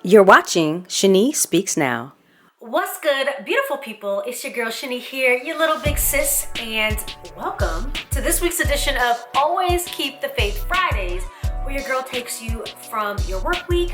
You're watching Shani Speaks Now. What's good, beautiful people? It's your girl Shani here, your little big sis, and welcome to this week's edition of Always Keep the Faith Fridays, where your girl takes you from your work week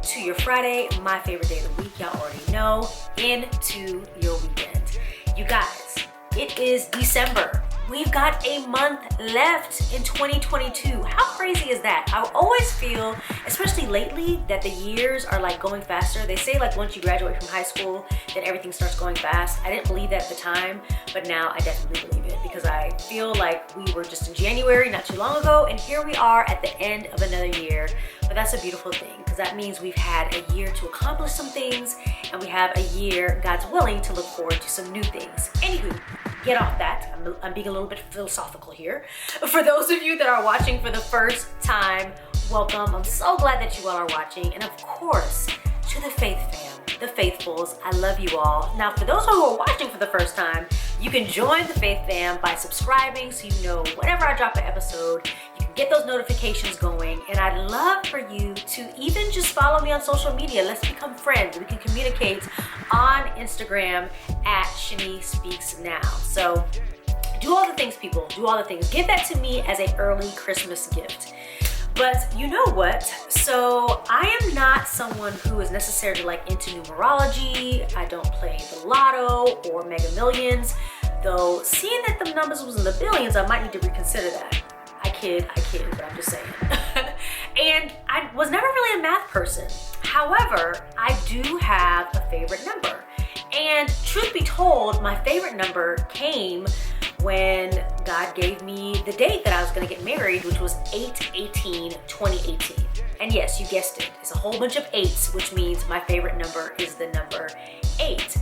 to your Friday, my favorite day of the week, y'all already know, into your weekend. You guys, it is December. We've got a month left in 2022. How crazy is that? I always feel, especially lately, that the years are like going faster. They say like once you graduate from high school, then everything starts going fast. I didn't believe that at the time, but now I definitely believe it because I feel like we were just in January not too long ago, and here we are at the end of another year. But that's a beautiful thing because that means we've had a year to accomplish some things, and we have a year, God's willing, to look forward to some new things. Anywho, get off that. I'm being a little bit philosophical here. For those of you that are watching for the first time, welcome. I'm so glad that you all are watching. And of course, to the Faith fam, the faithfuls, I love you all. Now, for those who are watching for the first time, you can join the Faith fam by subscribing so you know whenever I drop an episode, you can get those notifications going. And I'd love for you to even just follow me on social media. Let's become friends. We can communicate on Instagram at Shani Speaks Now. So do all the things, people. Do all the things. Give that to me as an early Christmas gift. But you know what? So I am not someone who is necessarily like into numerology. I don't play the lotto or Mega Millions. Though seeing that the numbers was in the billions, I might need to reconsider that. I kid, but I'm just saying. And I was never really a math person. However, I do have a favorite number. And truth be told, my favorite number came when God gave me the date that I was going to get married, which was 8/18/2018. And yes, you guessed it. It's a whole bunch of eights, which means my favorite number is the number 8.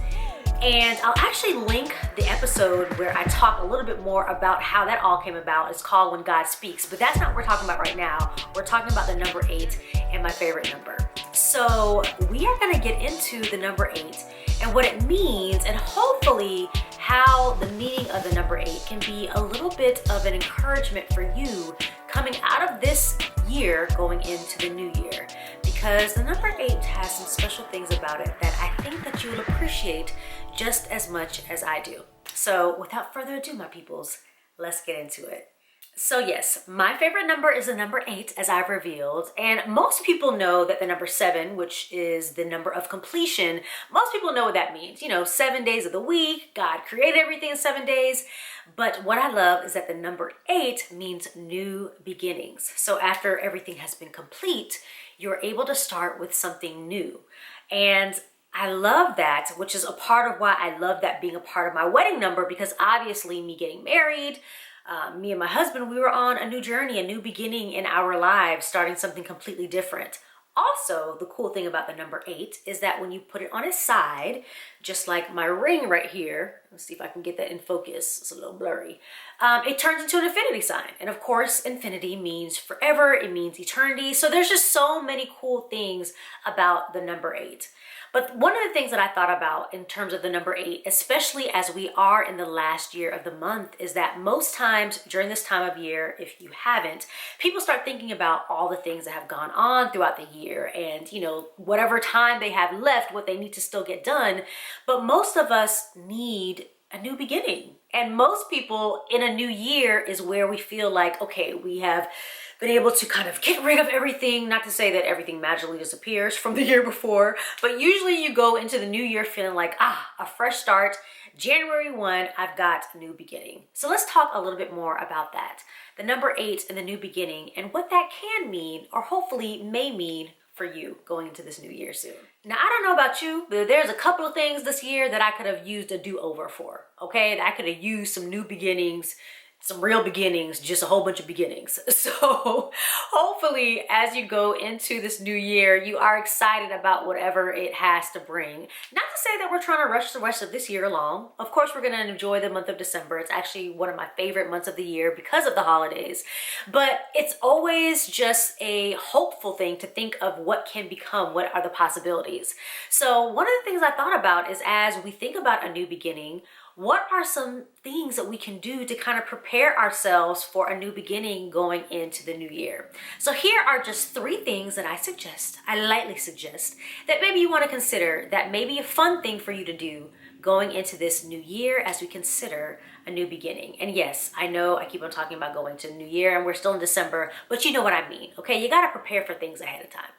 And I'll actually link the episode where I talk a little bit more about how that all came about. It's called When God Speaks, but that's not what we're talking about right now. We're talking about the number 8 and my favorite number. So we are going to get into the number 8 and what it means, and hopefully how the meaning of the number 8 can be a little bit of an encouragement for you coming out of this year going into the new year, because the number 8 has some special things about it that I think that you will appreciate just as much as I do. So without further ado, my peoples, let's get into it. So yes, my favorite number is the number 8, as I've revealed. And most people know that the number 7, which is the number of completion, most people know what that means. 7 days of the week, God created everything in 7 days. But what I love is that the number 8 means new beginnings. So after everything has been complete, you're able to start with something new. And I love that, which is a part of why I love that being a part of my wedding number, because obviously me getting married, me and my husband, we were on a new journey, a new beginning in our lives, starting something completely different. Also, the cool thing about the number 8 is that when you put it on its side, just like my ring right here, let's see if I can get that in focus, it's a little blurry, it turns into an infinity sign. And of course, infinity means forever, it means eternity. So there's just so many cool things about the number 8. But one of the things that I thought about in terms of the number 8, especially as we are in the last year of the month, is that most times during this time of year, if you haven't, people start thinking about all the things that have gone on throughout the year and, whatever time they have left, what they need to still get done. But most of us need a new beginning. And most people in a new year is where we feel like, okay, we have been able to kind of get rid of everything. Not to say that everything magically disappears from the year before, but usually you go into the new year feeling like, a fresh start. January 1, I've got a new beginning. So let's talk a little bit more about that. The number 8 and the new beginning and what that can mean, or hopefully may mean, for you going into this new year soon. Now, I don't know about you, but there's a couple of things this year that I could have used a do-over for, okay? That I could have used some new beginnings, some real beginnings, just a whole bunch of beginnings. So hopefully as you go into this new year, you are excited about whatever it has to bring. Not to say that we're trying to rush the rest of this year along. Of course, we're going to enjoy the month of December. It's actually one of my favorite months of the year because of the holidays. But it's always just a hopeful thing to think of what can become, what are the possibilities. So one of the things I thought about is as we think about a new beginning, what are some things that we can do to kind of prepare ourselves for a new beginning going into the new year? So here are just 3 things that I lightly suggest, that maybe you want to consider, that may be a fun thing for you to do going into this new year as we consider a new beginning. And yes, I know I keep on talking about going to the new year and we're still in December, but you know what I mean, okay? You got to prepare for things ahead of time.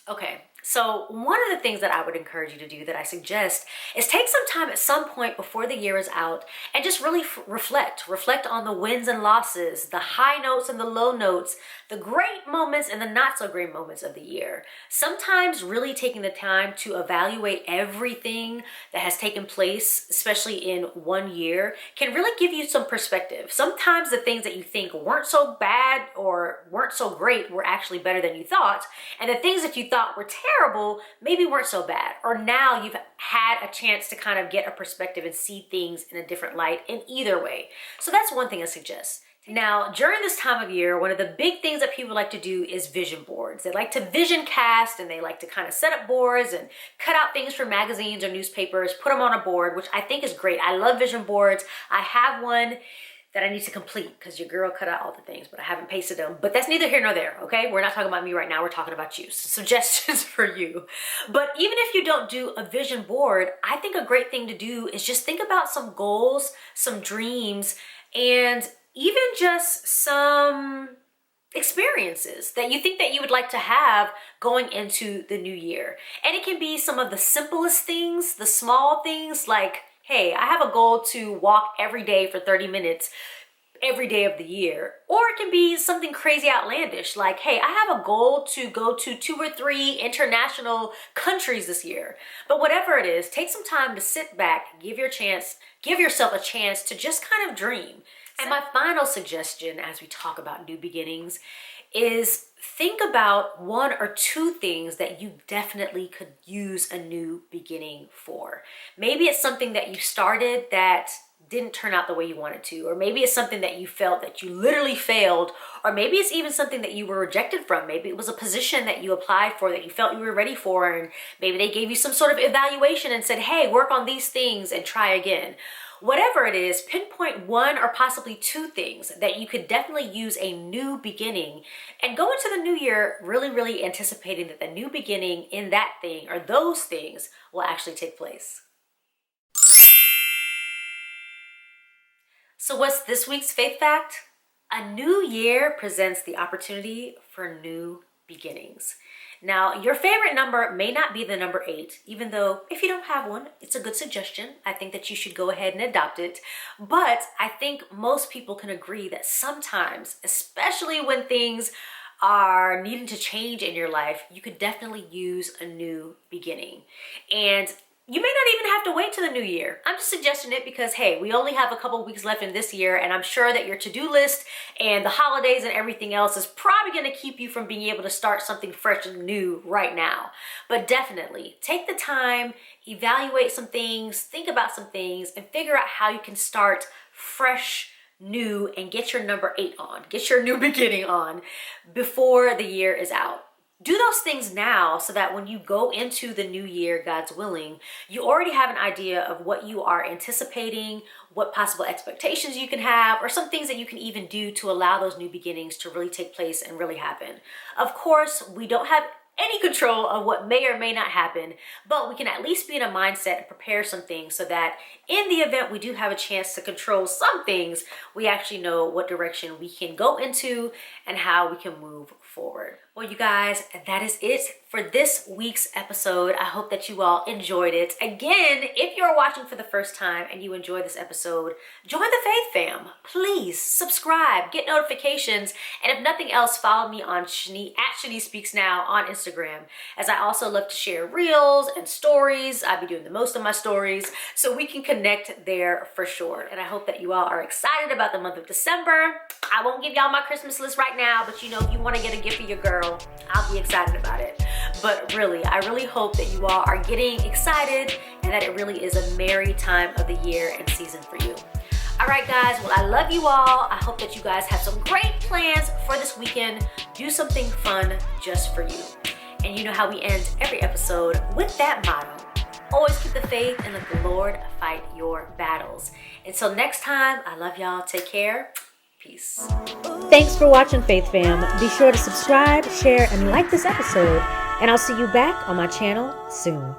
Okay, so one of the things that I would encourage you to do, that I suggest, is take some time at some point before the year is out and just really reflect on the wins and losses, the high notes and the low notes, the great moments and the not so great moments of the year. Sometimes really taking the time to evaluate everything that has taken place, especially in one year, can really give you some perspective. Sometimes the things that you think weren't so bad or weren't so great were actually better than you thought, and the things that you thought were terrible maybe weren't so bad, or now you've had a chance to kind of get a perspective and see things in a different light in either way. So that's one thing I suggest. Now, during this time of year, one of the big things that people like to do is vision boards. They like to vision cast, and they like to kind of set up boards and cut out things from magazines or newspapers, put them on a board, which I think is great. I love vision boards. I have one that I need to complete because your girl cut out all the things, but I haven't pasted them. But that's neither here nor there, okay? We're not talking about me right now. We're talking about you. So suggestions for you. But even if you don't do a vision board, I think a great thing to do is just think about some goals, some dreams, and even just some experiences that you think that you would like to have going into the new year. And it can be some of the simplest things, the small things, like, hey, I have a goal to walk every day for 30 minutes every day of the year. Or it can be something crazy outlandish, like, hey, I have a goal to go to 2 or 3 international countries this year. But whatever it is, take some time to sit back, give yourself a chance to just kind of dream. And my final suggestion as we talk about new beginnings is think about 1 or 2 things that you definitely could use a new beginning for. Maybe it's something that you started that didn't turn out the way you wanted to, or maybe it's something that you felt that you literally failed, or maybe it's even something that you were rejected from. Maybe it was a position that you applied for that you felt you were ready for, and maybe they gave you some sort of evaluation and said, hey, work on these things and try again. Whatever it is, pinpoint 1 or possibly 2 things that you could definitely use a new beginning, and go into the new year really anticipating that the new beginning in that thing or those things will actually take place. So what's this week's faith fact? A new year presents the opportunity for new beginnings. Now, your favorite number may not be the number 8, even though if you don't have one, it's a good suggestion. I think that you should go ahead and adopt it. But I think most people can agree that sometimes, especially when things are needing to change in your life, you could definitely use a new beginning. And you may not even have to wait till the new year. I'm just suggesting it because, hey, we only have a couple weeks left in this year, and I'm sure that your to-do list and the holidays and everything else is probably going to keep you from being able to start something fresh and new right now. But definitely take the time, evaluate some things, think about some things, and figure out how you can start fresh, new, and get your number 8 on, get your new beginning on before the year is out. Do those things now so that when you go into the new year, God's willing, you already have an idea of what you are anticipating, what possible expectations you can have, or some things that you can even do to allow those new beginnings to really take place and really happen. Of course, we don't have any control of what may or may not happen, but we can at least be in a mindset and prepare some things so that in the event we do have a chance to control some things, we actually know what direction we can go into and how we can move forward. Well, you guys, that is it for this week's episode. I hope that you all enjoyed it. Again, if you're watching for the first time and you enjoy this episode, join the Faith Fam. Please subscribe, get notifications, and if nothing else, follow me on Shani Speaks Now on Instagram, as I also love to share reels and stories. I'll be doing the most of my stories, so we can connect there for sure. And I hope that you all are excited about the month of December. I won't give y'all my Christmas list right now, but you know, if you want to get a gift for your girl, I'll be excited about it. But really, I really hope that you all are getting excited and that it really is a merry time of the year and season for you. All right, guys, well, I love you all. I hope that you guys have some great plans for this weekend. Do something fun just for you. And you know how we end every episode with that motto: Always keep the faith and let the Lord fight your battles. Until next time, I love y'all. Take care. Peace. Thanks for watching, Faith Fam. Be sure to subscribe, share, and like this episode, and I'll see you back on my channel soon.